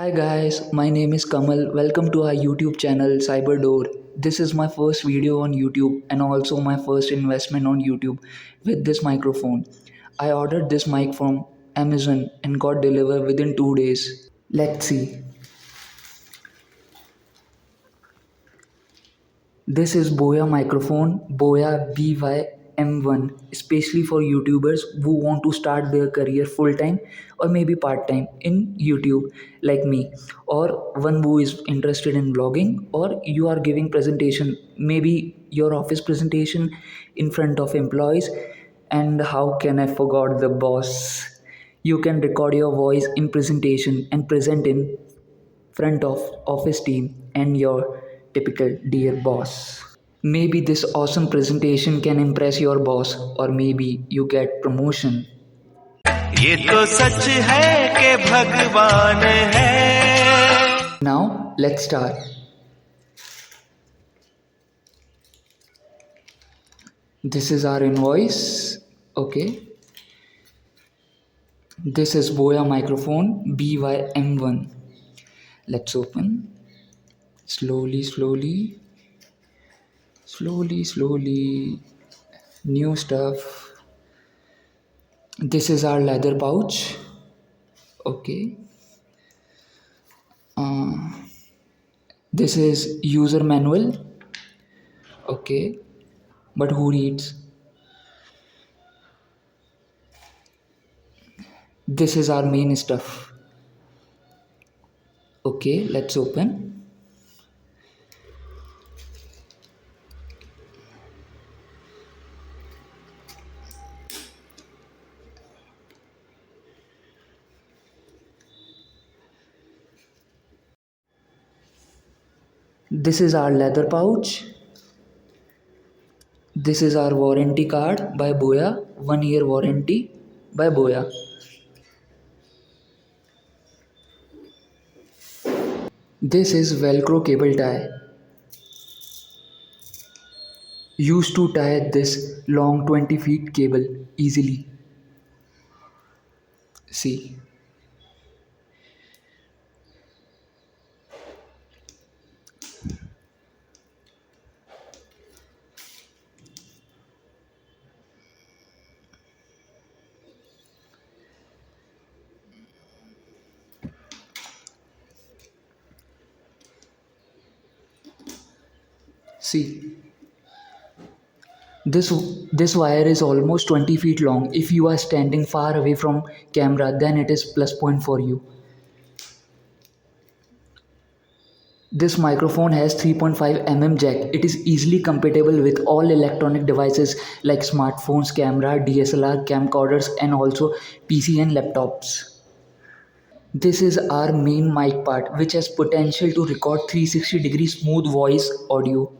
Hi guys, my name is Kamal. Welcome to our YouTube channel Cyberdoor. This is my first video on YouTube and also my first investment on YouTube with this microphone. I ordered this mic from Amazon and got delivered within 2 days. Let's see. This is BOYA microphone, BOYA BYM1, especially for YouTubers who want to start their career full time or maybe part time in YouTube, like me, or one who is interested in vlogging, or you are giving presentation, maybe your office presentation in front of employees. And how can I forget the boss? You can record your voice in presentation and present in front of office team and your typical dear boss. Maybe this awesome presentation can impress your boss, or maybe you get promotion. ये तो सच है कि भगवान है. Now let's start. This is our invoice. Okay. This is BOYA microphone BYM1. Let's open. Slowly, slowly. Slowly. New stuff. This is our leather pouch. Okay. This is user manual. Okay. But who reads? This is our main stuff. Okay, let's open. This is our leather pouch. This is our warranty card by BOYA, 1 year warranty by BOYA. This is Velcro cable tie. Used to tie this long 20 feet cable easily. See. See. This wire is almost 20 feet long. If you are standing far away from camera, then it is plus point for you. This microphone has 3.5 mm jack. It is easily compatible with all electronic devices like smartphones, camera, DSLR, camcorders, and also PC and laptops. This is our main mic part, which has potential to record 360-degree smooth voice audio.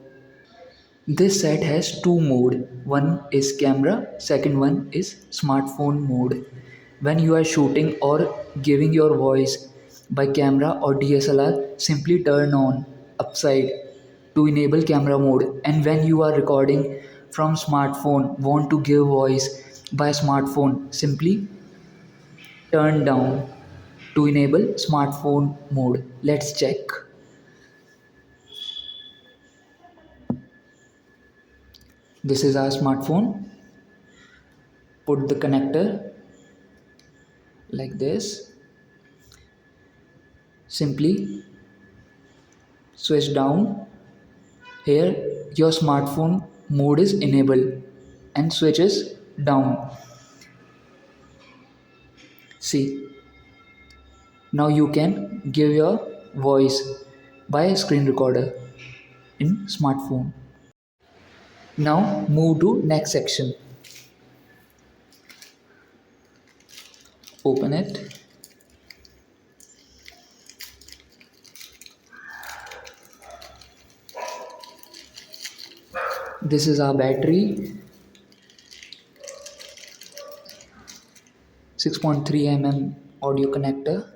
This set has two mode. One is camera, second one is smartphone mode. When you are shooting or giving your voice by camera or DSLR, simply turn on upside to enable camera mode. And when you are recording from smartphone, want to give voice by smartphone, simply turn down to enable smartphone mode. Let's check. This is our smartphone. Put the connector like this. Simply switch down. Here your smartphone mode is enabled and switches down. See. Now you can give your voice by screen recorder in smartphone. Now move to next section. Open it. This is our battery. 6.3 mm audio connector.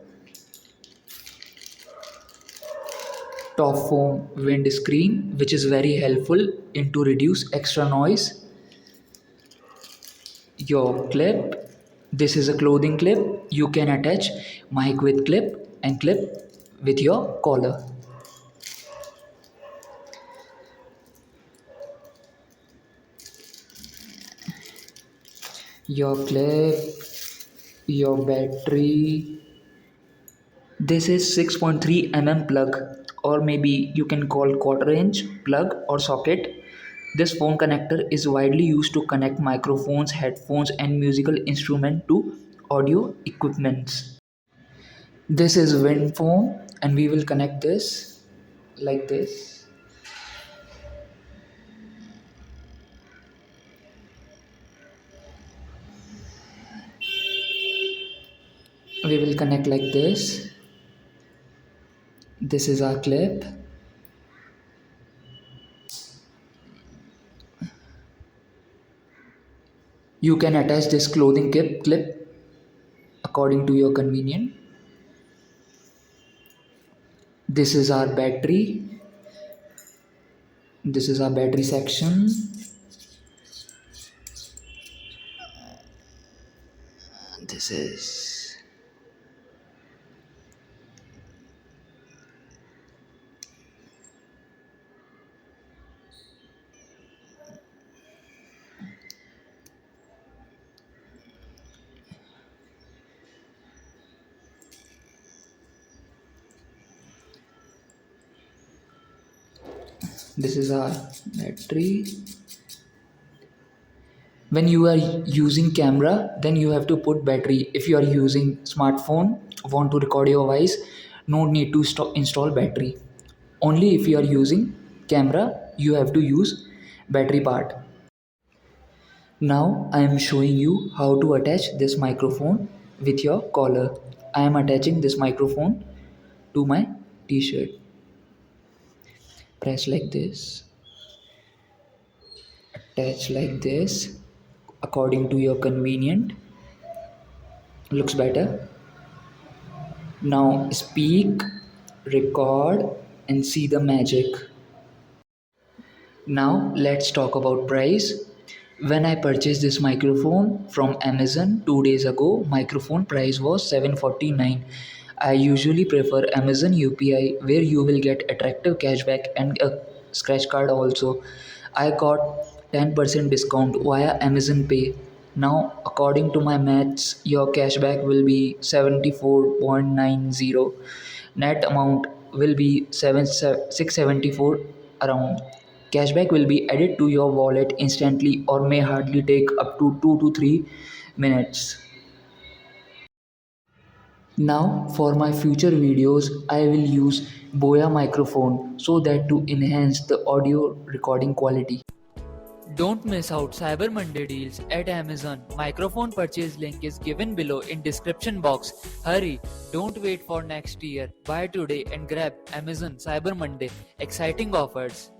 Top foam wind screen, which is very helpful in to reduce extra noise. Your clip. This is a clothing clip. You can attach mic with clip and clip with your collar. Your clip, your battery. This is 6.3 mm plug, or maybe you can call quarter inch plug or socket. This phone connector is widely used to connect microphones, headphones, and musical instrument to audio equipments. This is wind foam, and we will connect this like this. We will connect like this. This is our clip. You can attach this clothing clip according to your convenience. This is our battery. This is our battery section. This is this is our battery. When you are using camera, then you have to put battery. If you are using smartphone, want to record your voice, no need to install battery. Only if you are using camera, you have to use battery part. Now I am showing you how to attach this microphone with your collar. I am attaching this microphone to my t-shirt. Press like this, attach like this according to your convenient. Looks better. Now speak, record, and see the magic. Now let's talk about price. When I purchased this microphone from Amazon 2 days ago, microphone price was $749. I usually prefer Amazon UPI where you will get attractive cashback and a scratch card also. I got 10% discount via Amazon Pay. Now according to my maths, your cashback will be 74.90. Net amount will be 674 around. Cashback will be added to your wallet instantly or may hardly take up to 2 to 3 minutes. Now for my future videos I will use BOYA microphone so that to enhance the audio recording quality. Don't miss out Cyber Monday deals at Amazon. Microphone purchase link is given below in description box. Hurry, don't wait for next year. Buy today and grab Amazon Cyber Monday exciting offers.